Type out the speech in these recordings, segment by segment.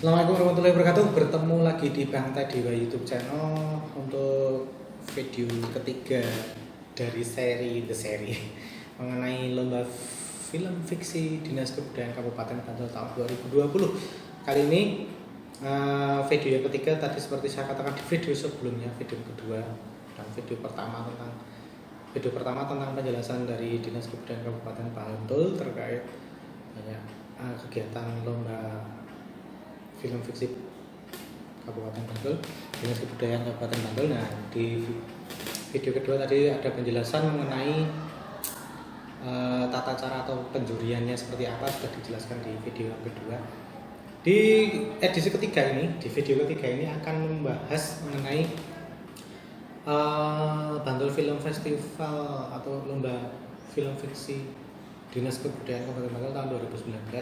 Assalamualaikum warahmatullahi wabarakatuh. Bertemu lagi di Bang Tadiwa YouTube channel untuk video ketiga dari seri The Series mengenai lomba film fiksi Dinas Kebudayaan Kabupaten Bantul tahun 2020. Kali ini video yang ketiga tadi seperti saya katakan di video sebelumnya, video kedua dan video pertama tentang penjelasan dari Dinas Kebudayaan Kabupaten Bantul terkait banyak kegiatan lomba film fiksi Kabupaten Bantul, Dinas Kebudayaan Kabupaten Bantul. Nah, di video kedua tadi ada penjelasan mengenai tata cara atau penjuriannya seperti apa, sudah dijelaskan di video yang kedua. Di edisi ketiga ini, di video ketiga ini akan membahas mengenai Bantul Film Festival atau lomba film fiksi Dinas Kebudayaan Kabupaten Bantul tahun 2019,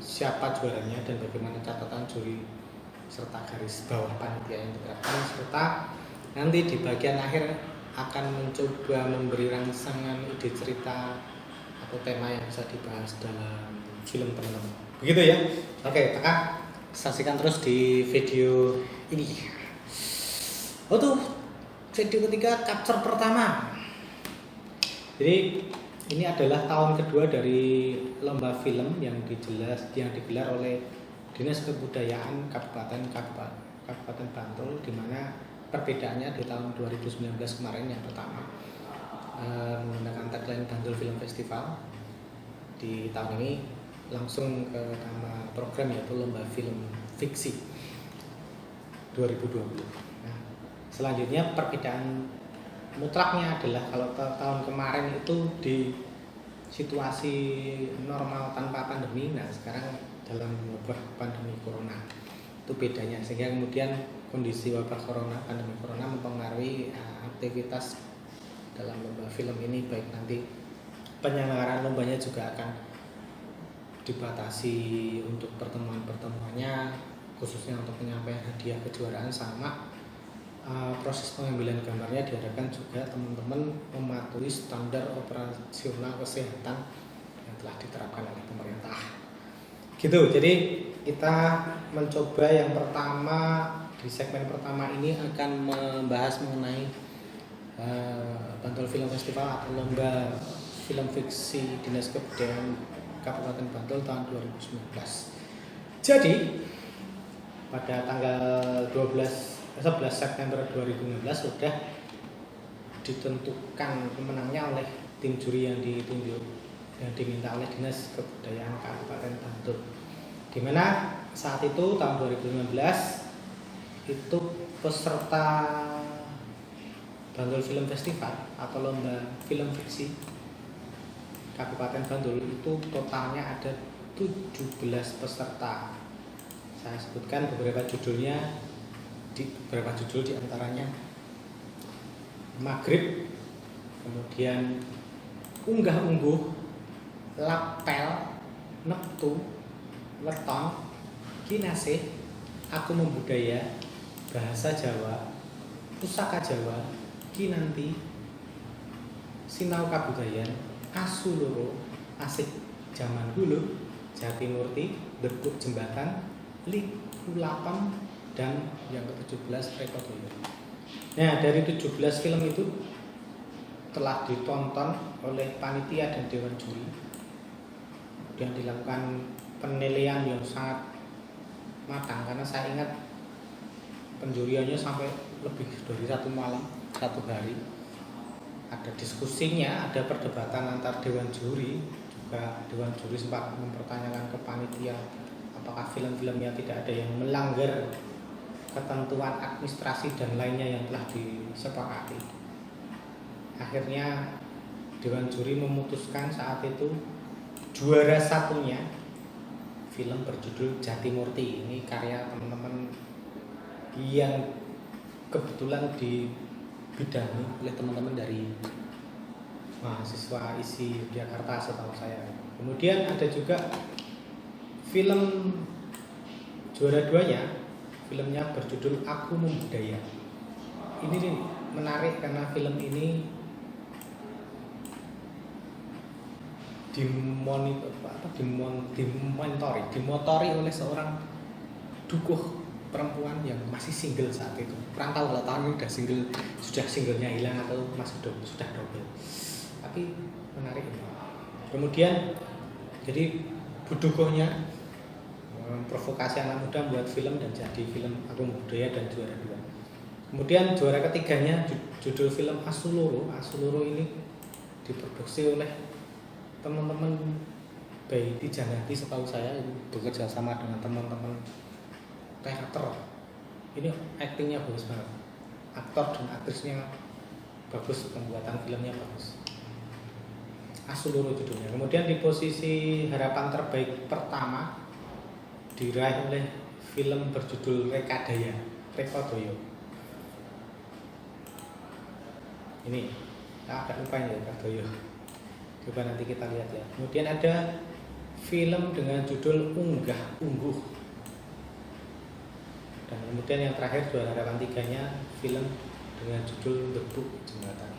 siapa juaranya dan bagaimana catatan juri serta garis bawah panitia yang diterapkan, serta nanti di bagian akhir akan mencoba memberi rangsangan ide cerita atau tema yang bisa dibahas dalam film teman-teman. Begitu ya. Oke, Kakak saksikan terus di video ini. Oh tuh, video ketiga capture pertama. Jadi ini adalah tahun kedua dari lomba film yang digelar oleh Dinas Kebudayaan Kabupaten Bantul, di mana perbedaannya di tahun 2019 kemarin yang pertama menggunakan tagline Bantul Film Festival. Di tahun ini langsung ke nama program, yaitu lomba film fiksi 2020. Nah, selanjutnya perbedaan mutlaknya adalah kalau tahun kemarin itu di situasi normal tanpa pandemi, nah sekarang dalam wabah pandemi corona itu bedanya, sehingga kemudian kondisi wabah corona, pandemi corona mempengaruhi aktivitas dalam lomba film ini, baik nanti penyelenggaraan lombanya juga akan dibatasi untuk pertemuannya, khususnya untuk penyampaian hadiah kejuaraan, sama proses pengambilan gambarnya diharapkan juga teman-teman mematuhi standar operasional kesehatan yang telah diterapkan oleh pemerintah. Gitu. Jadi kita mencoba yang pertama, di segmen pertama ini akan membahas mengenai Bantul Film Festival atau lomba film fiksi Dinas Kebudayaan Kabupaten Bantul tahun 2019. Jadi pada tanggal 11 September 2016 sudah ditentukan pemenangnya oleh tim juri yang ditunjuk, yang diminta oleh Dinas Kebudayaan Kabupaten Bantul. Di mana saat itu tahun 2015 itu peserta Bantul Film Festival atau lomba film fiksi Kabupaten Bantul itu totalnya ada 17 peserta. Saya sebutkan beberapa judulnya. Beberapa judul diantaranya Maghrib, kemudian Unggah-ungguh, Lapel, Neptu, Weton, Kinasih, Aku Membudaya, Bahasa Jawa, Pusaka Jawa, Kinanti, Sinau Kabudayan, Asu Loro, Asik Zaman Dulu, Jatimurti, Bekuk Jembatan, Likulapem, dan yang ke-17 Rekodoyo. Nah, dari 17 film itu telah ditonton oleh panitia dan dewan juri, dan dilakukan penilaian yang sangat matang, karena saya ingat penjuriannya sampai lebih dari satu malam, satu hari. Ada diskusinya, ada perdebatan antar dewan juri, juga dewan juri sempat mempertanyakan ke panitia apakah film-filmnya tidak ada yang melanggar ketentuan administrasi dan lainnya yang telah disepakati. Akhirnya dewan juri memutuskan saat itu juara satunya film berjudul Jatimurti. Ini karya teman-teman yang kebetulan dibidangi oleh teman-teman dari mahasiswa ISI Yogyakarta setahu saya. Kemudian ada juga film juara duanya, filmnya berjudul Aku Membudaya. Ini nih menarik karena film ini dimotori oleh seorang dukuh perempuan yang masih single saat itu. Kurang tahu kalau tahun ini sudah singlenya hilang atau masih sudah double. Tapi menarik. Kemudian jadi budukohnya provokasi anak muda buat film dan jadi film Agung Budaya dan juara 2. Kemudian juara ketiganya judul film Asuloro. Asuloro ini diproduksi oleh teman-teman Baiti Janati, setahu saya bekerja sama dengan teman-teman teater. Ini aktingnya bagus banget, aktor dan aktrisnya bagus, pembuatan filmnya bagus. Asuloro judulnya. Kemudian di posisi harapan terbaik pertama diraih oleh film berjudul Rekadaya, Rekodoyo. Ini agak lupa ini Rekodoyo. Coba nanti kita lihat ya. Kemudian ada film dengan judul Unggah Ungguh. Dan kemudian yang terakhir juara harapan 3-nya film dengan judul Bebuk Jembatan.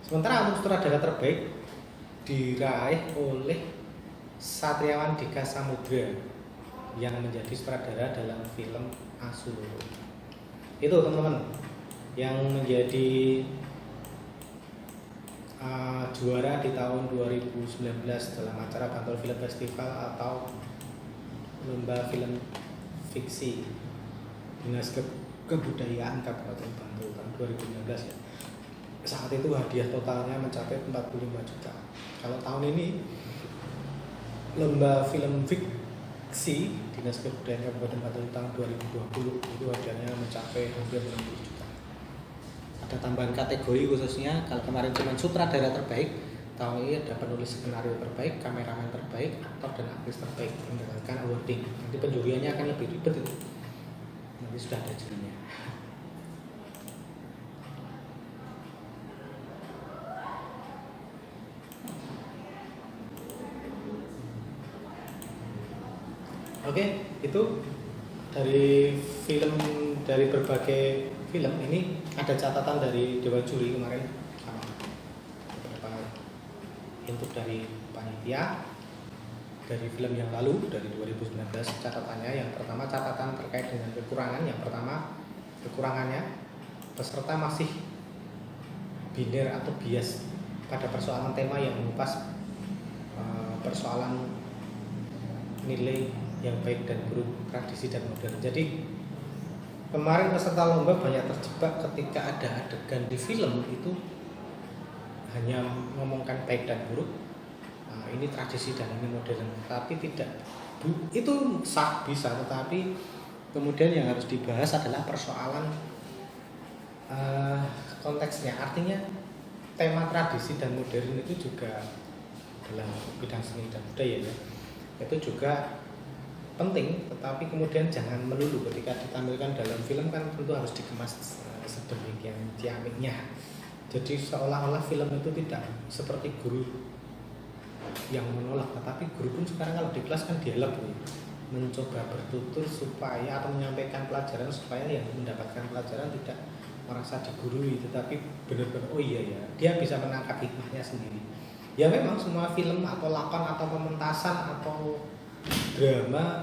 Sementara untuk sutradara terbaik diraih oleh Satriawan Dika Samudra yang menjadi sutradara dalam film Asuloro. Itu teman-teman yang menjadi juara di tahun 2019 dalam acara Bantul Film Festival atau Lomba Film Fiksi Dinas Kebudayaan Kabupaten Bantul tahun 2019 ya. Saat itu hadiah totalnya mencapai 45 juta. Kalau tahun ini Lomba Film Fiksi Dinas Kebudayaan Kabupaten Bantul tahun 2020 itu hadiahnya mencapai hampir 60 juta. Ada tambahan kategori khususnya, kalau kemarin cuma sutradara terbaik, tahun ini ada penulis skenario terbaik, kameramen terbaik, aktor dan aktris terbaik mendapatkan awarding. Nanti penjuriannya akan lebih ribet itu. Nanti sudah ada jurinya. Oke, itu dari berbagai film ini ada catatan dari Dewan Juri kemarin sama beberapa input dari panitia dari film yang lalu dari 2019. Catatannya yang pertama catatan terkait dengan kekurangan. Yang pertama kekurangannya peserta masih biner atau bias pada persoalan tema yang mengupas persoalan nilai yang baik dan buruk, tradisi dan modern. Jadi kemarin peserta lomba banyak terjebak ketika ada adegan di film itu hanya ngomongkan baik dan buruk. Nah, ini tradisi dan ini modern, tapi tidak itu sah bisa, tetapi kemudian yang harus dibahas adalah persoalan konteksnya. Artinya tema tradisi dan modern itu juga dalam bidang seni dan budaya ya, itu juga penting, tetapi kemudian jangan melulu ketika ditampilkan dalam film kan tentu harus dikemas sedemikian ciamiknya. Jadi seolah-olah film itu tidak seperti guru yang menolak, tetapi guru pun sekarang kalau di kelas kan dialog mencoba bertutur supaya atau menyampaikan pelajaran supaya yang mendapatkan pelajaran tidak merasa digurui, tetapi benar-benar oh iya ya, dia bisa menangkap hikmahnya sendiri. Ya memang semua film atau lakon atau pementasan atau drama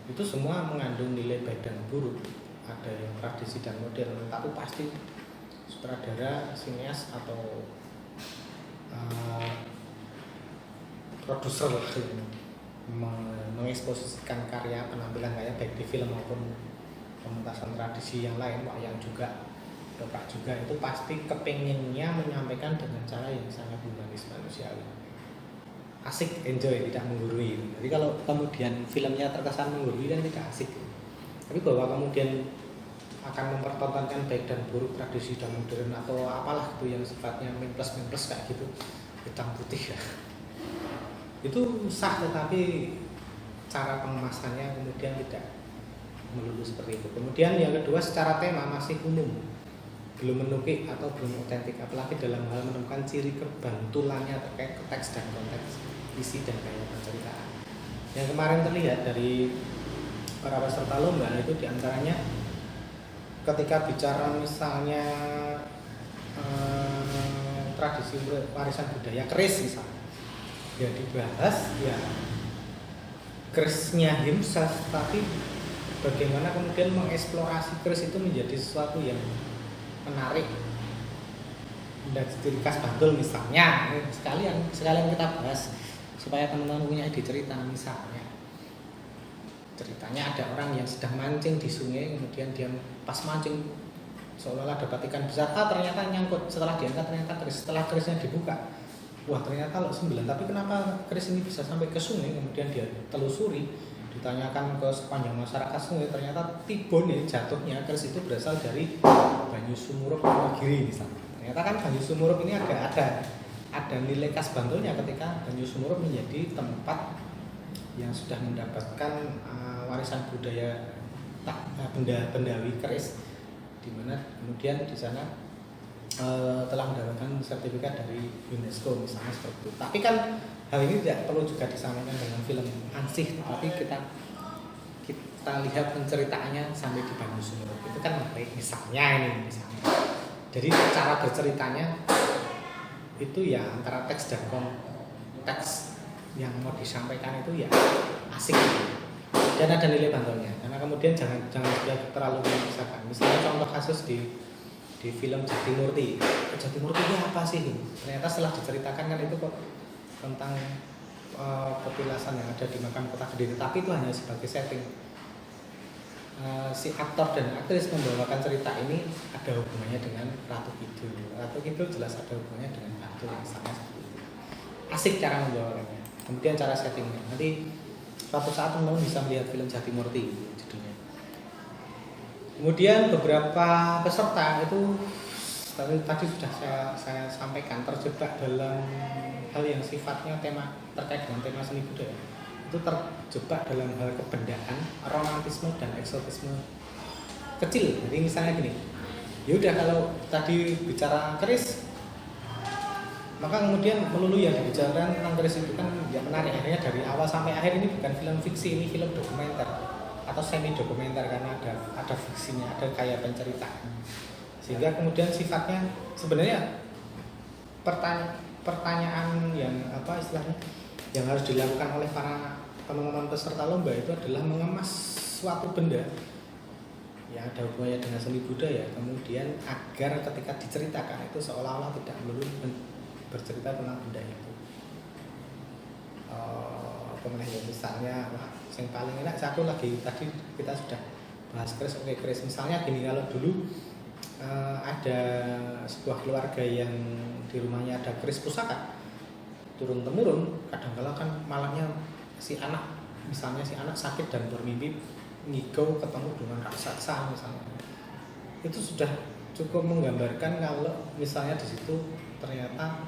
itu semua mengandung nilai baik dan buruk, ada yang tradisi dan modern, tapi pasti sutradara, sineas atau produser mengeksposisikan karya penampilan kayak baik di film maupun pementasan tradisi yang lain, wayang juga, dongkrak juga, itu pasti kepengennya menyampaikan dengan cara yang sangat humanis manusiawi. Asik, enjoy, tidak menggurui. Jadi kalau kemudian filmnya terkesan menggurui kan tidak asik. Tapi bahwa kemudian akan mempertontonkan baik dan buruk, tradisi dan modern atau apalah itu yang sifatnya minus kayak gitu, hitam putih ya, itu sah, tetapi cara pengemasannya kemudian tidak melulu seperti itu. Kemudian yang kedua, secara tema masih umum, belum menukik atau belum otentik, apalagi dalam hal menemukan ciri kebantulannya terkait teks dan konteks, isi dan gaya penceritaan. Yang kemarin terlihat dari para peserta lomba itu diantaranya ketika bicara misalnya tradisi warisan budaya keris misalnya, ya dibahas ya Chris-nya himself, tapi bagaimana kemudian mengeksplorasi Chris itu menjadi sesuatu yang menarik dan ciri khas Bantul misalnya. Sekalian kita bahas supaya teman-teman punya ide cerita. Misalnya ceritanya ada orang yang sedang mancing di sungai, kemudian dia pas mancing seolah-olah dapat ikan besar, ternyata nyangkut, setelah diangkat ternyata keris, setelah kerisnya dibuka, wah ternyata lo 9, tapi kenapa keris ini bisa sampai ke sungai? Kemudian dia telusuri, ditanyakan ke sepanjang masyarakat sungai, ternyata tibone jatuhnya keris itu berasal dari Banyu Sumurup Wonogiri misalnya. Ternyata kan Banyu Sumurup ini ada nilai khas Bantulnya ketika Banyu Sumurup menjadi tempat yang sudah mendapatkan warisan budaya bendawi keris, di mana kemudian di sana telah mendapatkan sertifikat dari UNESCO misalnya seperti itu. Tapi kan hal ini tidak perlu juga disamakan dengan film Ansih, tapi kita lihat penceritaannya sampai di Banyu Sumurup itu kan menarik misalnya. Jadi cara berceritanya itu ya antara teks dan konteks yang mau disampaikan itu ya asik dan ada nilai Bantulnya, karena kemudian jangan terlalu memaksakan. Misalnya contoh kasus di film Jatimurti itu apa sih? Ternyata setelah diceritakan kan itu kok tentang petilasan yang ada di makam kota Kediri, tapi itu hanya sebagai setting. Si aktor dan aktris membawakan cerita ini ada hubungannya dengan Ratu Kidul jelas ada hubungannya dengan Bantul misalnya. Asik cara membawakannya, kemudian cara settingnya. Nanti suatu saat teman-teman bisa melihat film Jatimurti judulnya. Kemudian beberapa peserta itu tadi sudah saya sampaikan terjebak dalam hal yang sifatnya terkait dengan tema seni budaya. Itu terjebak dalam hal kebendaan, romantisme dan eksotisme kecil. Jadi misalnya gini, yaudah kalau tadi bicara keris, maka kemudian melulu yang dibicarakan tentang keris itu kan ya menarik. Akhirnya dari awal sampai akhir ini bukan film fiksi, ini film dokumenter atau semi dokumenter, karena ada fiksinya, ada kayak penceritaan. Sehingga kemudian sifatnya sebenarnya pertanyaan yang istilahnya yang harus dilakukan oleh para teman-teman peserta lomba itu adalah mengemas suatu benda yang ada hubungannya dengan seni budaya, kemudian agar ketika diceritakan itu seolah-olah tidak melulu bercerita tentang benda itu. Kemudian misalnya, yang paling enak satu lagi tadi kita sudah bahas keris. Oke, keris misalnya gini, kalau dulu ada sebuah keluarga yang di rumahnya ada keris pusaka turun temurun, kadang-kala kan malamnya si anak sakit dan bermimpi ngigau ketemu dengan raksasa misalnya. Itu sudah cukup menggambarkan kalau misalnya di situ ternyata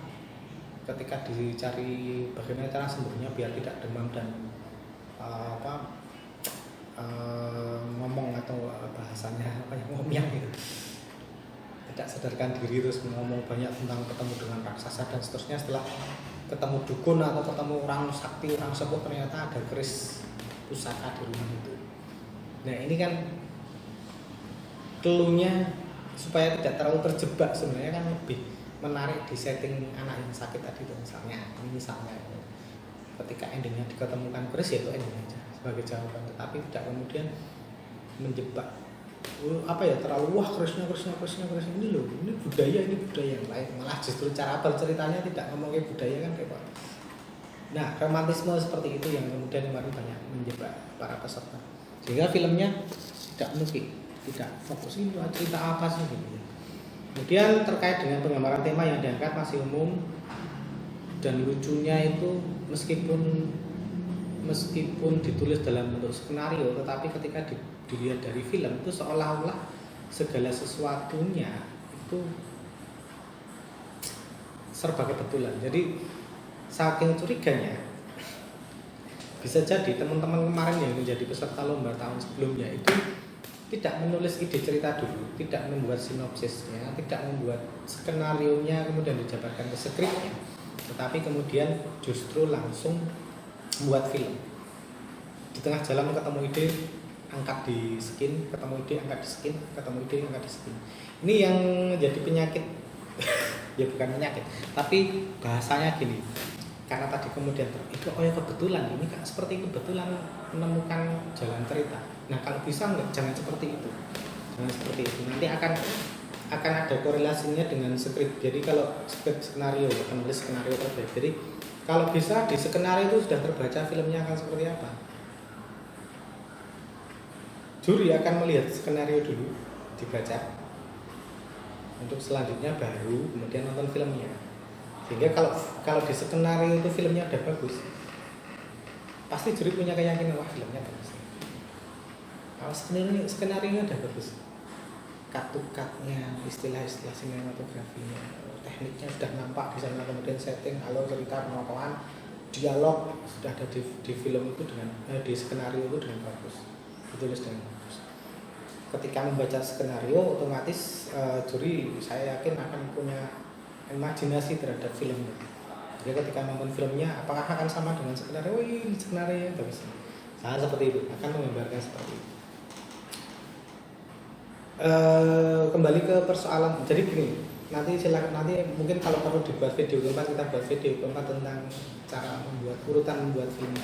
ketika dicari bagaimana cara sembuhnya biar tidak demam dan ngomong atau bahasanya ngomong gitu, tidak sadarkan diri terus ngomong banyak tentang ketemu dengan raksasa dan seterusnya. Setelah ketemu dukun atau ketemu orang sakti, orang sepuh, ternyata ada keris pusaka di rumah itu. Nah ini kan cluenya supaya tidak terlalu terjebak, sebenarnya kan lebih menarik di setting anak yang sakit tadi itu misalnya. Ini misalnya ketika endingnya diketemukan keris, ya itu ending aja sebagai jawaban, tetapi tidak kemudian menjebak terlalu wah kerisnya ini loh, ini budaya yang lain, malah justru cara berceritanya tidak ngomongin budaya kan repot. Nah romantisme seperti itu yang kemudian kemarin banyak menjebak para peserta, sehingga filmnya tidak fokus ini cerita apa sih gitu. Kemudian terkait dengan penggambaran tema yang diangkat masih umum dan lucunya itu meskipun ditulis dalam bentuk skenario, tetapi ketika dilihat dari film itu seolah-olah segala sesuatunya itu serba kebetulan. Jadi saking curiganya, bisa jadi teman-teman kemarin yang menjadi peserta lomba tahun sebelumnya itu tidak menulis ide cerita dulu, tidak membuat sinopsisnya, tidak membuat skenarionya kemudian dijabarkan ke skripnya, tetapi kemudian justru langsung membuat film. Di tengah jalan ketemu ide, angkat di skin, ketemu ide, angkat di skin, ketemu ide, angkat di skin. Ini yang jadi penyakit, ya bukan penyakit, tapi bahasanya gini. karena tadi kemudian itu oh ya kebetulan ini kan seperti kebetulan menemukan jalan cerita. Nah kalau bisa enggak, jangan seperti itu, jangan seperti itu, nanti akan ada korelasinya dengan skrip. Jadi kalau skrip skenario, penulis skenario terbaik, jadi kalau bisa di skenario itu sudah terbaca filmnya akan seperti apa. Juri akan melihat skenario dulu, dibaca, untuk selanjutnya baru kemudian nonton filmnya. Sehingga kalau di skenario itu filmnya udah bagus, pasti juri punya keyakinan wah filmnya bagus. Kalau skenario udah bagus, cut-nya, istilah-istilah sinematografinya, tekniknya sudah nampak di sana, kemudian setting, alur cerita, penokohan, dialog sudah ada di film itu dengan di skenario itu dengan bagus, ditulis dengan bagus. Ketika membaca skenario otomatis juri saya yakin akan punya imajinasi terhadap filmnya. Jadi ketika nonton filmnya apakah akan sama dengan skenario? Wih, skenario yang bagus. Nah, seperti itu akan menggambarkan seperti itu. Kembali ke persoalan, jadi gini, nanti silakan, nanti mungkin kalau perlu dibuat video keempat, kita buat video keempat tentang cara membuat urutan membuat film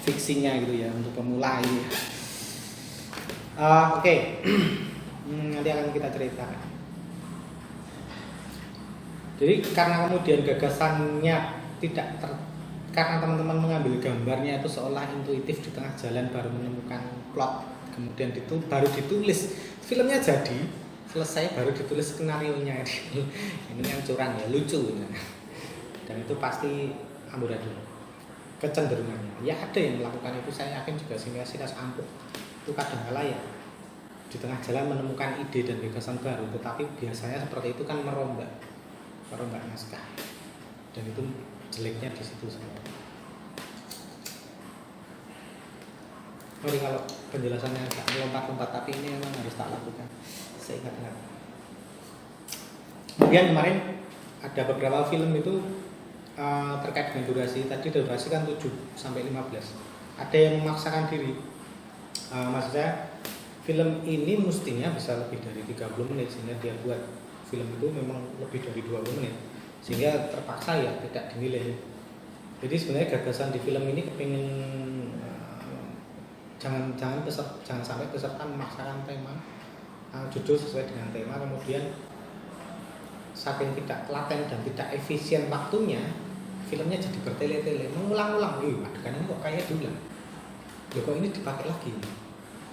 fiksinya gitu ya, untuk pemula ini. Oke. Nanti akan kita ceritakan. Jadi karena kemudian gagasannya tidak karena teman-teman mengambil gambarnya itu seolah intuitif di tengah jalan baru menemukan plot, kemudian baru ditulis filmnya, jadi selesai baru ditulis skenario-nya. Ini yang curang ya, lucu ya. Dan itu pasti amburadul kecenderungannya. Ya ada yang melakukan itu, saya yakin juga sineas ampuh itu kadang-kala ya di tengah jalan menemukan ide dan gagasan baru, tetapi biasanya seperti itu kan merombak naskah, dan itu jeleknya di situ semua. Sorry kalau penjelasannya agak melompat-lompat, tapi ini memang harus tak lakukan. Saya ingat-ingat. Kemudian kemarin ada beberapa film itu terkait dengan durasi. Tadi durasi kan 7 sampai 15. Ada yang memaksakan diri. Maksud saya film ini mestinya bisa lebih dari 30 menit, sehingga dia buat film itu memang lebih dari 20 menit, sehingga terpaksa ya tidak dinilai. Jadi sebenarnya gagasan di film ini kepingin jangan sampai peserta memaksakan tema, judul sesuai dengan tema, kemudian saking tidak telaten dan tidak efisien waktunya, filmnya jadi bertele-tele, mengulang-ulang. Adegan ini kok kayak diulang, kok ini dipakai lagi,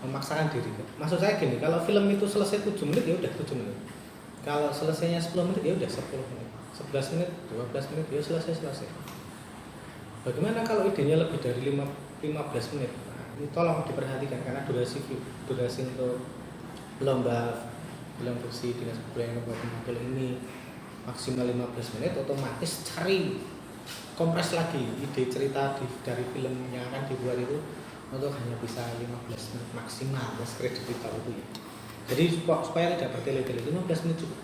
memaksakan diri. Maksud saya gini, kalau film itu selesai 7 menit ya udah 7 menit, kalau selesainya 10 menit ya udah 10 menit, 11 menit, 12 menit ya selesai. Bagaimana kalau idenya lebih dari 15 menit? Ini tolong diperhatikan, karena durasi untuk lomba film fiksi Dinas Kebudayaan Kabupaten Bantul ini maksimal 15 menit, otomatis cari kompres lagi ide cerita dari film yang akan dibuat itu untuk hanya bisa 15 menit maksimal, plus kredit itu ya. Jadi supaya tidak bertele-tele, 15 menit cukup.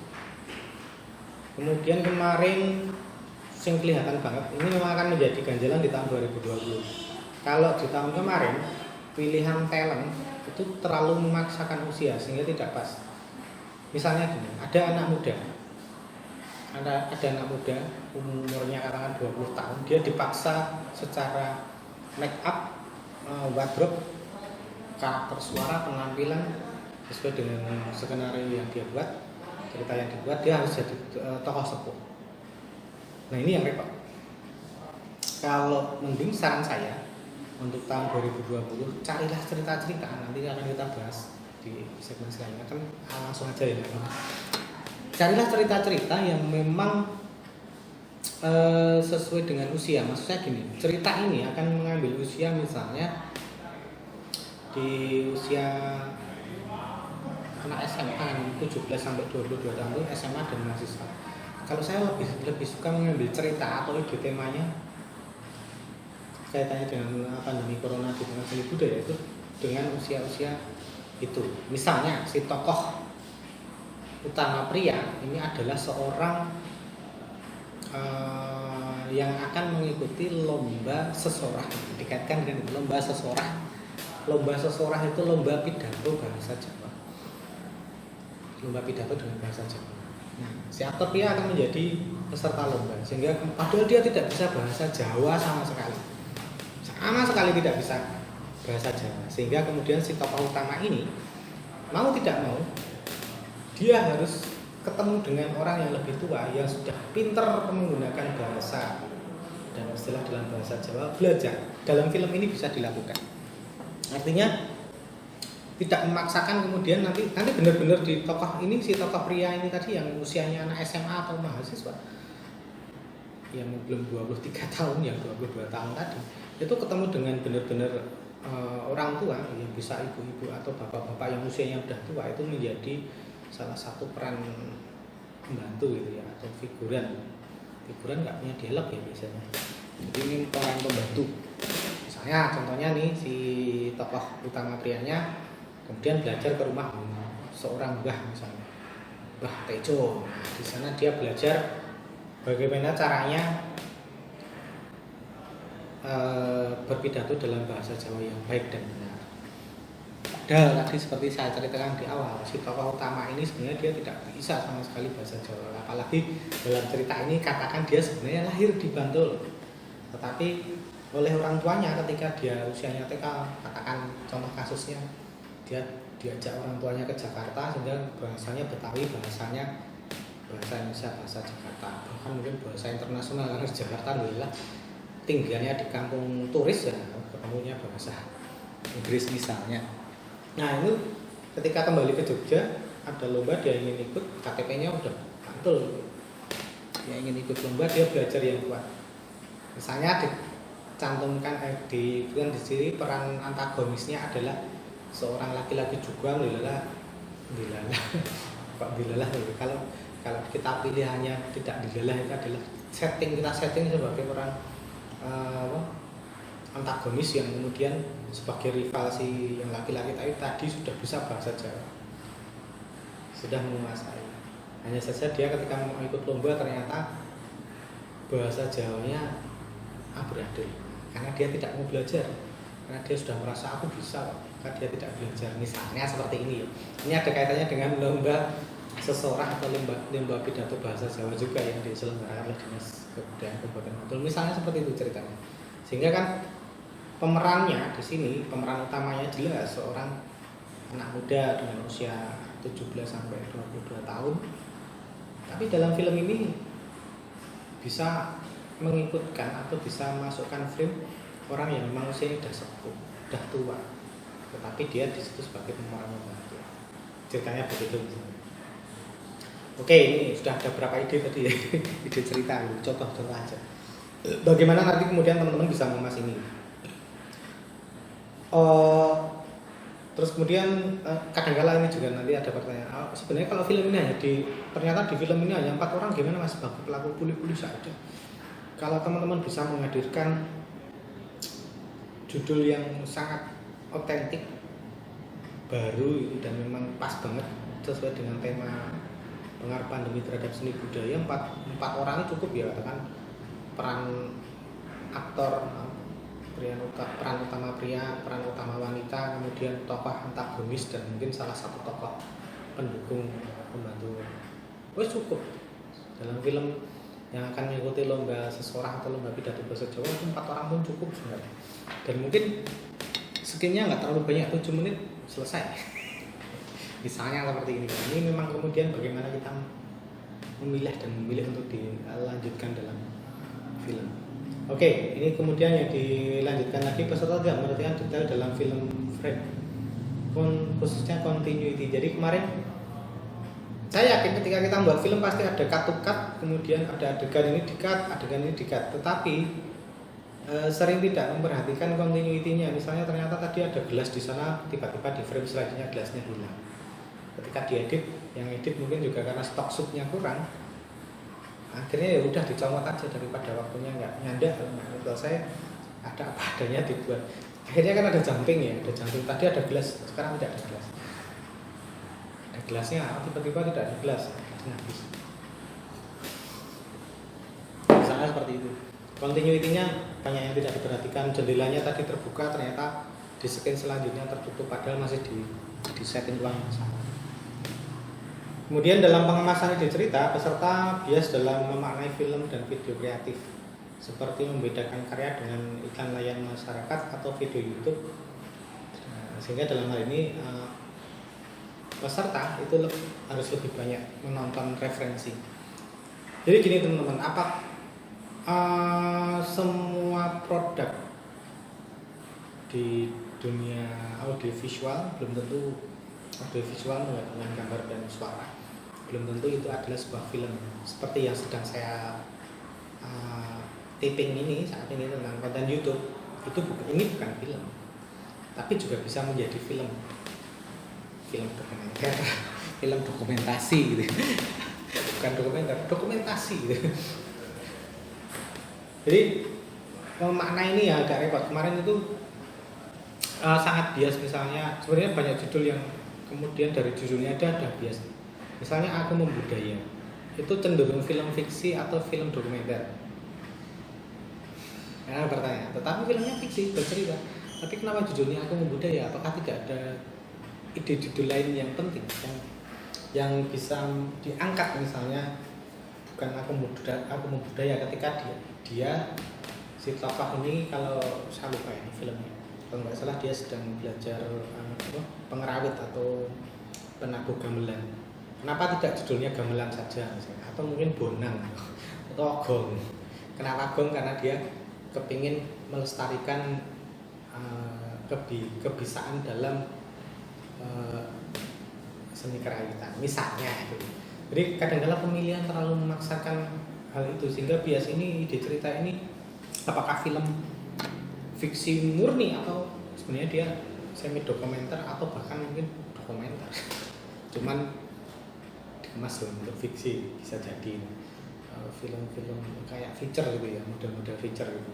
Kemudian kemarin yang kelihatan banget, ini memang akan menjadi ganjalan di tahun 2020. Kalau di tahun kemarin pilihan talent itu terlalu memaksakan usia sehingga tidak pas. Misalnya gini, ada anak muda umurnya katakan 20 tahun, dia dipaksa secara make up, wardrobe, karakter suara, penampilan sesuai dengan skenario yang dia buat, cerita yang dibuat, dia harus jadi tokoh sepuh. Nah ini yang repot. Kalau mending saran saya untuk tahun 2020 carilah cerita-cerita, nanti akan kita bahas di segmen selanjutnya, kan langsung aja ya. Carilah cerita-cerita yang memang sesuai dengan usia. Maksudnya gini, cerita ini akan mengambil usia misalnya di usia anak SMA 17 sampai 22 tahun itu SMA dan mahasiswa. Kalau saya lebih suka mengambil cerita atau ide temanya kaitannya dengan pandemi corona di tengah seni budaya itu dengan usia-usia itu. Misalnya si tokoh utama pria ini adalah seorang yang akan mengikuti lomba sesorah, dikaitkan dengan lomba sesorah. Lomba sesorah itu lomba pidato bahasa Jawa. Lomba pidato dengan bahasa Jawa. Nah, si aktor pria akan menjadi peserta lomba, sehingga padahal dia tidak bisa bahasa Jawa sama sekali tidak bisa bahasa Jawa, sehingga kemudian si tokoh utama ini mau tidak mau dia harus ketemu dengan orang yang lebih tua yang sudah pinter menggunakan bahasa dan istilah dalam bahasa Jawa, belajar. Dalam film ini bisa dilakukan, artinya tidak memaksakan. Kemudian nanti benar-benar di tokoh ini, si tokoh pria ini tadi yang usianya anak SMA atau mahasiswa yang belum 23 tahun, yang 22 tahun tadi, itu ketemu dengan benar-benar orang tua yang bisa ibu-ibu atau bapak-bapak yang usianya sudah tua, itu menjadi salah satu peran pembantu gitu ya, atau figuran nggak punya dialog ya biasanya, jadi ini peran pembantu. Misalnya contohnya nih, si tokoh utama prianya kemudian belajar ke rumah seorang mbah, misalnya Mbah Tejo. Nah, di sana dia belajar bagaimana caranya berpidato dalam bahasa Jawa yang baik dan benar. Padahal tadi seperti saya ceritakan di awal, si tokoh utama ini sebenarnya dia tidak bisa sama sekali bahasa Jawa. Apalagi dalam cerita ini katakan dia sebenarnya lahir di Bantul, tetapi oleh orang tuanya ketika dia usianya TK, katakan contoh kasusnya, dia diajak orang tuanya ke Jakarta sehingga bahasanya Betawi, bahasanya bahasa Indonesia, bahasa Jakarta, bahkan mungkin bahasa internasional, karena Jakarta adalah tinggalnya di kampung turis ya, ketemunya bahasa Inggris misalnya. Nah itu ketika kembali ke Jogja ada lomba, dia ingin ikut, KTP-nya udah mantul, dia ingin ikut lomba, dia belajar yang kuat. Misalnya dicantumkan di sini peran antagonisnya adalah seorang laki-laki juga, dilalah kok dilalah. Kalau kita pilihannya tidak dilalah, itu adalah kita setting sebagai orang antagonis yang kemudian sebagai rival si yang laki-laki tadi sudah bisa bahasa Jawa, sudah menguasai. Hanya saja dia ketika mau ikut lomba ternyata bahasa Jawanya amburadul karena dia tidak mau belajar, karena dia sudah merasa aku bisa kok, maka dia tidak belajar. Misalnya seperti ini. Ini ada kaitannya dengan lomba seseorang atau lomba pidato bahasa Jawa juga yang diselenggarakan oleh Dinas Kebudayaan Kabupaten Bantul. Misalnya seperti itu ceritanya. Sehingga kan pemerannya di sini, pemeran utamanya jelas seorang anak muda dengan usia 17 sampai 22 tahun. Tapi dalam film ini bisa mengikutkan atau bisa masukkan frame orang yang memang usianya sudah sepuh, sudah tua, tetapi dia di situ sebagai pemeran pembantu. Ceritanya begitu. Oke, ini sudah ada berapa ide tadi ya, ide cerita, contoh-contoh aja. Bagaimana nanti kemudian teman-teman bisa mengemas ini. Terus kemudian kadang-kala ini juga nanti ada pertanyaan, sebenarnya kalau film ini ternyata di film ini hanya 4 orang, gimana mas bagi pelaku puli-puli saja. Kalau teman-teman bisa menghadirkan judul yang sangat otentik, baru dan memang pas banget sesuai dengan tema pengaruh pandemi terhadap seni budaya, 4 orang itu cukup ya, katakan peran aktor, peran utama pria, peran utama wanita, kemudian tokoh antagonis dan mungkin salah satu tokoh pendukung pembantu. Wes cukup dalam film yang akan mengikuti lomba seseorang atau lomba pidato bahasa Jawa, 4 orang pun cukup sebenarnya. Dan mungkin skinnya nggak terlalu banyak, 7 menit selesai. Misalnya seperti ini. Ini memang kemudian bagaimana kita memilih untuk dilanjutkan dalam film. Oke, ini kemudian yang dilanjutkan lagi, peserta tidak memperhatikan detail dalam film frame, khususnya continuity. Jadi kemarin saya yakin ketika kita membuat film pasti ada cut to cut, kemudian ada adegan ini di-cut, tetapi sering tidak memperhatikan continuity-nya. Misalnya ternyata tadi ada gelas di sana, tiba-tiba di frame selanjutnya gelasnya hilang. Ketika diedit, yang edit mungkin juga karena stok shootnya kurang, akhirnya ya udah dicomot aja daripada waktunya nggak nyandak. Menurut saya ada apa adanya dibuat. Akhirnya kan ada jumping ya, ada jumping. Tadi ada gelas, sekarang tidak ada gelas. Ada gelasnya, tiba-tiba tidak ada gelas, habis. Misalnya seperti itu. Continuity-nya banyak yang tidak diperhatikan. Jendelanya tadi terbuka, ternyata di scene selanjutnya tertutup, padahal masih di setting ulang sama. Kemudian dalam pengemasan ide cerita, peserta bias dalam memaknai film dan video kreatif, seperti membedakan karya dengan iklan layanan masyarakat atau video YouTube. Sehingga dalam hal ini peserta itu harus lebih banyak menonton referensi. Jadi gini teman-teman, semua produk di dunia audiovisual belum tentu audiovisual dengan gambar dan suara belum tentu itu adalah sebuah film seperti yang sedang saya taping ini saat ini tentang konten YouTube. Ini bukan film, tapi juga bisa menjadi film dokumenter, film dokumentasi gitu. Bukan dokumenter, dokumentasi gitu. Jadi makna ini ya agak repot. Kemarin itu sangat bias, misalnya sebenarnya banyak judul yang kemudian dari judulnya ada bias. Misalnya Aku Membudaya, itu cenderung film fiksi atau film dokumenter. Nah, bertanya, tetapi filmnya fiksi, bercerita. Tapi kenapa judulnya Aku Membudaya? Apakah tidak ada ide judul lain yang penting yang bisa diangkat, misalnya bukan Aku Membudaya ketika dia si tokoh ini, kalau saya lupa ini filmnya, kalau nggak salah dia sedang belajar pengerawit atau penabuh gamelan. Kenapa tidak judulnya gamelan saja misalnya? Atau mungkin bonang atau gong. Kenapa gong? Karena dia kepingin melestarikan kebisaan dalam seni kerawitan misalnya itu. Jadi kadang-kadang pemilihan terlalu memaksakan hal itu, sehingga bias ini, ide cerita ini apakah film fiksi murni atau sebenarnya dia semi dokumenter atau bahkan mungkin dokumenter cuman dikemas untuk fiksi, bisa jadi film-film kayak feature gitu ya, model-model feature gitu,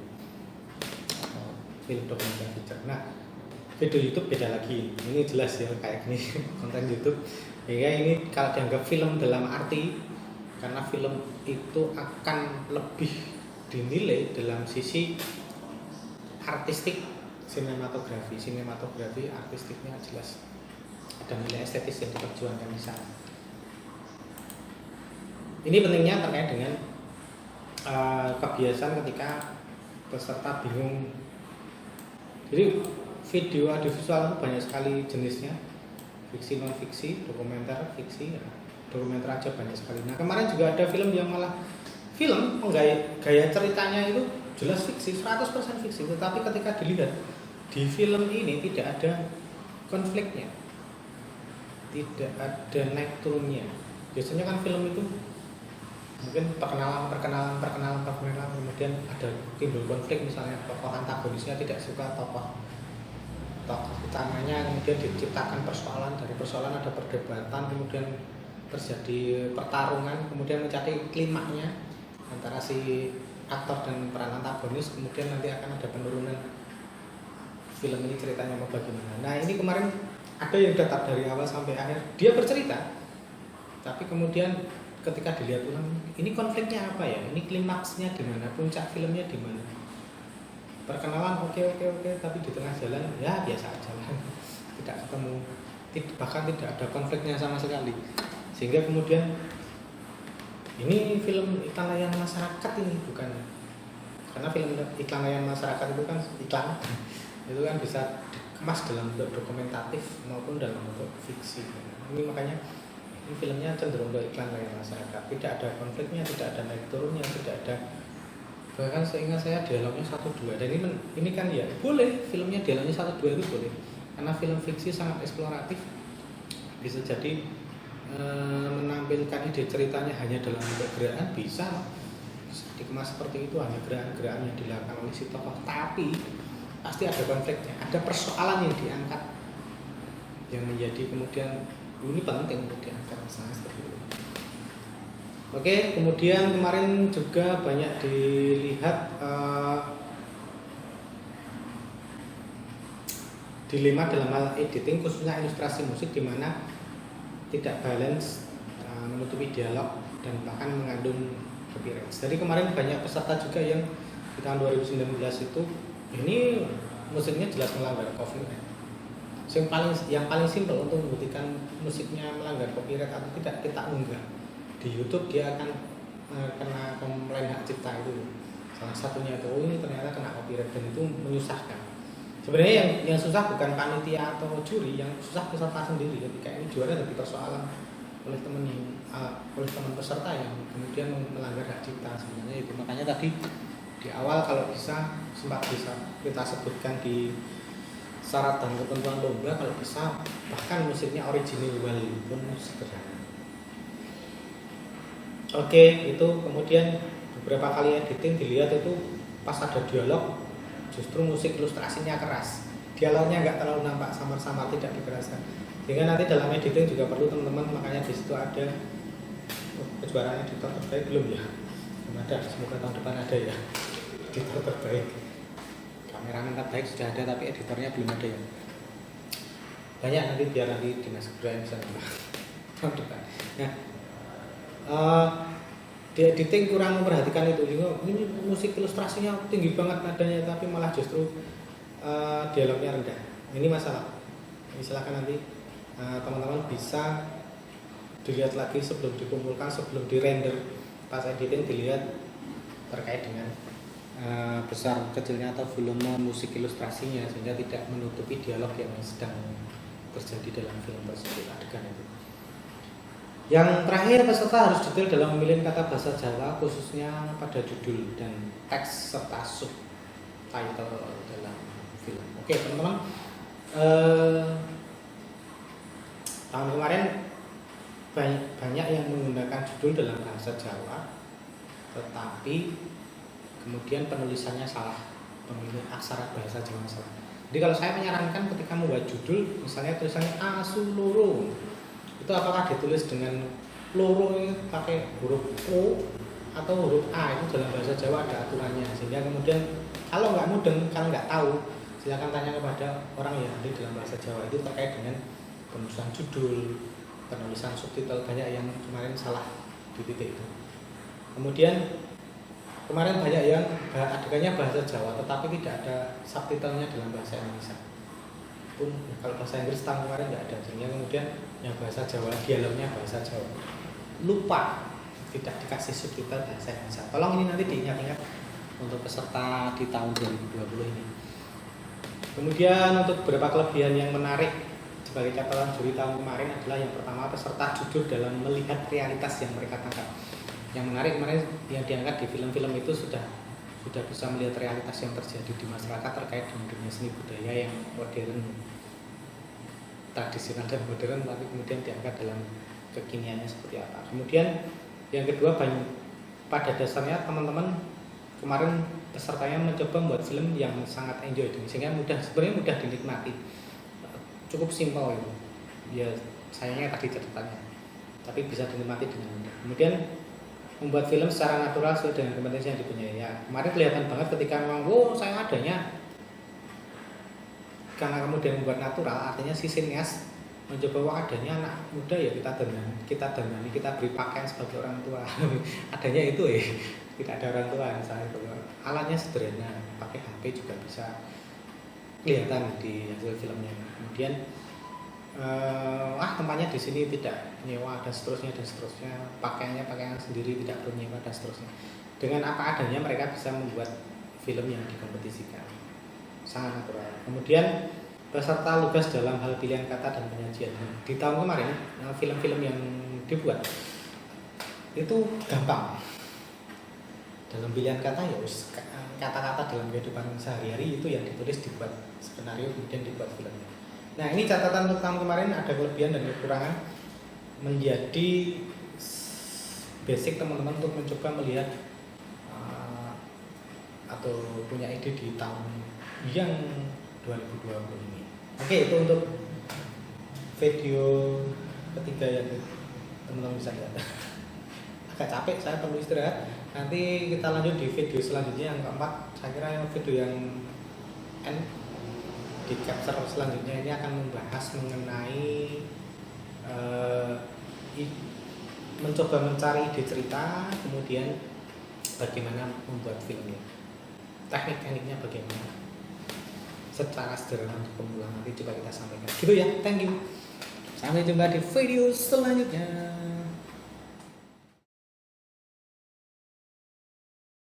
film dokumenter feature. Nah, video YouTube beda lagi, ini jelas ya kayak gini konten YouTube. Ya ini kalau dianggap film dalam arti karena film itu akan lebih dinilai dalam sisi artistik, sinematografi artistiknya jelas ada nilai estetis yang diperjuangkan di sana. Ini pentingnya terkait dengan kebiasaan ketika peserta bingung. Jadi video audiovisual itu banyak sekali jenisnya, fiksi, non fiksi, dokumenter, fiksi, ya. Dokumenter aja banyak sekali. Nah, kemarin juga ada film yang malah film gaya ceritanya itu jelas fiksi, 100% fiksi, tetapi ketika dilihat di film ini tidak ada konfliknya, tidak ada naik turunnya. Biasanya kan film itu mungkin perkenalan, kemudian ada timbul konflik, misalnya tokoh antagonisnya tidak suka tokoh utamanya, kemudian diciptakan persoalan, dari persoalan ada perdebatan, kemudian terjadi pertarungan, kemudian mencari klimaknya antara si aktor dan peran antagonis, kemudian nanti akan ada penurunan film ini ceritanya mau bagaimana. Nah, ini kemarin ada yang tetap dari awal sampai akhir dia bercerita, tapi kemudian ketika dilihat ulang, ini konfliknya apa ya, ini klimaksnya di mana, puncak filmnya di mana. Perkenalan oke, tapi di tengah jalan ya biasa aja lah, tidak ketemu, bahkan tidak ada konfliknya sama sekali, sehingga kemudian ini film iklan layanan masyarakat ini bukan, karena film iklan layanan masyarakat itu kan iklan itu kan bisa dikemas dalam bentuk dokumentatif maupun dalam bentuk fiksi. Ini makanya ini filmnya cenderung ke iklan layanan masyarakat, tidak ada konfliknya, tidak ada naik turunnya, tidak ada, bahkan seingat saya dialognya 1-2, dan ini kan ya boleh filmnya dialognya 1-2 itu boleh, karena film fiksi sangat eksploratif, bisa jadi menampilkan ide ceritanya hanya dalam bentuk gerakan, bisa dikemas seperti itu, hanya gerakan-gerakan yang dilakukan oleh si tokoh, tapi pasti ada konfliknya, ada persoalan yang diangkat yang menjadi kemudian ini penting untuk diangkat, misalnya seperti itu. Oke, kemudian kemarin juga banyak dilihat dilema dalam hal editing, khususnya ilustrasi musik, di mana tidak balance, menutupi dialog, dan bahkan mengandung copyright. Jadi kemarin banyak peserta juga yang di tahun 2019 itu ini musiknya jelas melanggar copyright. yang paling simpel untuk membuktikan musiknya melanggar copyright atau tidak, kita unggah di YouTube, dia akan kena komplain hak cipta itu. Salah satunya itu, ini ternyata kena copyright, dan itu menyusahkan. Sebenarnya yang susah bukan panitia atau juri, yang susah peserta sendiri. Ketika ini juara jadi persoalan oleh teman peserta yang kemudian melanggar hak cipta sebenarnya itu. Makanya tadi di awal kalau bisa kita sebutkan di syarat dan ketentuan lomba, kalau bisa bahkan musiknya original walaupun sederhana. Oke, itu kemudian beberapa kali editing dilihat itu pas ada dialog justru musik ilustrasinya keras, dialognya nggak terlalu nampak samar-samar, tidak dikeraskan. Sehingga nanti dalam editing juga perlu teman-teman, makanya di situ ada kejuaraan editor terbaik belum ya? Belum ada, semoga tahun depan ada ya editor terbaik. Kameramen terbaik sudah ada, tapi editornya belum ada ya. Banyak nanti, biar nanti dinas kebudayaan bisa nambah tahun depan. Nah, di editing kurang memperhatikan itu. Ini musik ilustrasinya tinggi banget nadanya, tapi malah justru dialognya rendah. Ini masalah. Ini silakan nanti teman-teman bisa dilihat lagi sebelum dikumpulkan, sebelum di render, pas editing dilihat terkait dengan besar kecilnya atau volume musik ilustrasinya, sehingga tidak menutupi dialog yang sedang terjadi dalam film tersebut, adegan itu. Yang terakhir, peserta harus detail dalam memilih kata bahasa Jawa, khususnya pada judul dan teks serta subtitle dalam film. Oke teman-teman, tahun kemarin banyak yang menggunakan judul dalam bahasa Jawa, tetapi kemudian penulisannya salah, pemilihan aksara bahasa Jawa salah. Jadi kalau saya menyarankan ketika membuat judul, misalnya tulisannya Asuloro, itu apakah ditulis dengan loro pakai huruf O atau huruf A, itu dalam bahasa Jawa ada aturannya. Sehingga kemudian kalau nggak mudeng, kalau nggak tahu, silakan tanya kepada orang yang ahli dalam bahasa Jawa itu terkait dengan penulisan judul, penulisan subtitle. Banyak yang kemarin salah di titik itu. Kemudian kemarin banyak yang adegannya bahasa Jawa tetapi tidak ada subtitlenya dalam bahasa Indonesia. Pun kalau bahasa Inggris tahun kemarin nggak ada, sehingga kemudian yang bahasa Jawa, dialognya bahasa Jawa, lupa tidak dikasih subtitle bahasa Indonesia. Tolong ini nanti diingat-ingat untuk peserta di tahun 2020 ini. Kemudian untuk beberapa kelebihan yang menarik sebagai catatan juri tahun kemarin adalah yang pertama, peserta jujur dalam melihat realitas yang mereka tangkap. Yang menarik kemarin yang diangkat di film-film itu sudah bisa melihat realitas yang terjadi di masyarakat terkait dengan dunia seni budaya yang modern, tradisional dan modern, tapi kemudian diangkat dalam kekiniannya seperti apa. Kemudian yang kedua, pada dasarnya teman-teman kemarin pesertanya mencoba membuat film yang sangat enjoy, sehingga sebenarnya mudah dinikmati, cukup simpel itu. Ya sayangnya tadi catatannya, tapi bisa dinikmati dengan mudah. Kemudian membuat film secara natural sesuai dengan kompetensi yang dipunyai. Ya, kemarin kelihatan banget ketika memang saya adanya, karena kemudian membuat natural, artinya si sinias mencoba adanya anak muda ya kita dangani, kita beri pakaian sebagai orang tua. Adanya itu tidak ada orang tua misalnya itu. Alatnya sederhana, pakai HP juga bisa kelihatan di hasil filmnya. Kemudian tempatnya di sini tidak nyewa dan seterusnya, pakaiannya pakaian sendiri, tidak perlu nyewa dan seterusnya. Dengan apa adanya mereka bisa membuat film yang dikompetisikan, sangat natural. Kemudian peserta lugas dalam hal pilihan kata dan penyajian. Di tahun kemarin film-film yang dibuat itu gampang dalam pilihan kata, ya kata-kata dalam kehidupan sehari-hari itu yang ditulis, dibuat skenario, kemudian dibuat filmnya. Nah, ini catatan untuk tahun kemarin, ada kelebihan dan kekurangan, menjadi basic teman-teman untuk mencoba melihat atau punya ide di tahun yang 2020 ini. Oke, itu untuk video ketiga yang teman-teman bisa lihat. Agak capek, saya perlu istirahat. Nanti kita lanjut di video selanjutnya yang keempat. Saya kira video yang di capture selanjutnya ini akan membahas mengenai mencoba mencari ide cerita, kemudian bagaimana membuat filmnya, teknik-tekniknya bagaimana. secara sederhana untuk pemula nanti coba kita sampaikan gitu ya. Thank you, sampai jumpa di video selanjutnya.